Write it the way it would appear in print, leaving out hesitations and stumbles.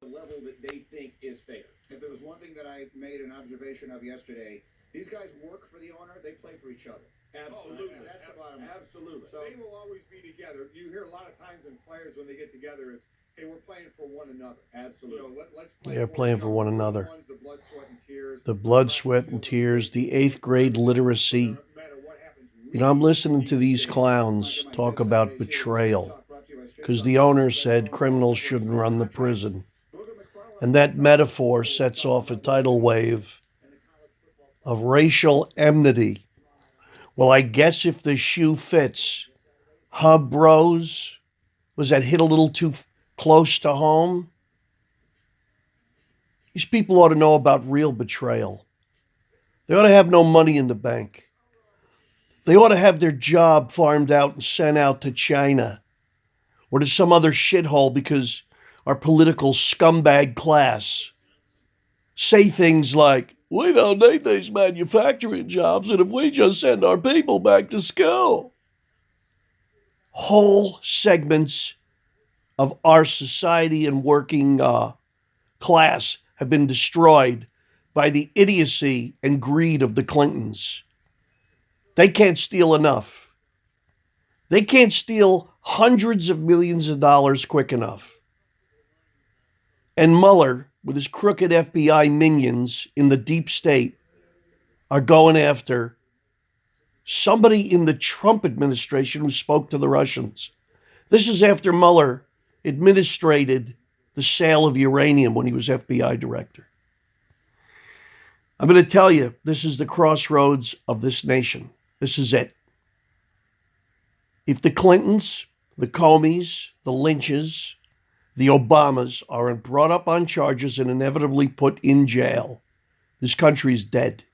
the level that they think is fair. If there was one thing that I made an observation of yesterday, these guys work for the owner, they play for each other. Absolutely. Right? That's the bottom line. Absolutely. So They will always be together. You hear a lot of times in players when they get together, it's, hey, we're playing for one another. Absolutely. Let's play They're for playing each for other. one We're the another. ones, the blood, sweat, and tears. The blood, sweat, and tears, the 8th grade literacy. No matter what happens, You know, I'm listening to these clowns talk about betrayal because the owner said criminals shouldn't run the prison. And that metaphor sets off a tidal wave of racial enmity. Well, I guess if the shoe fits, Hub Bros, was that hit a little too close to home? These people ought to know about real betrayal. They ought to have no money in the bank. They ought to have their job farmed out and sent out to China or to some other shithole because our political scumbag class say things like, we don't need these manufacturing jobs, and if we just send our people back to school. Whole segments of our society and working class have been destroyed by the idiocy and greed of the Clintons. They can't steal enough. They can't steal hundreds of millions of dollars quick enough. And Mueller, with his crooked FBI minions in the deep state, are going after somebody in the Trump administration who spoke to the Russians. This is after Mueller administrated the sale of uranium when he was FBI director. I'm going to tell you, this is the crossroads of this nation. This is it. If the Clintons, the Comeys, the Lynches, the Obamas aren't brought up on charges and inevitably put in jail, this country is dead.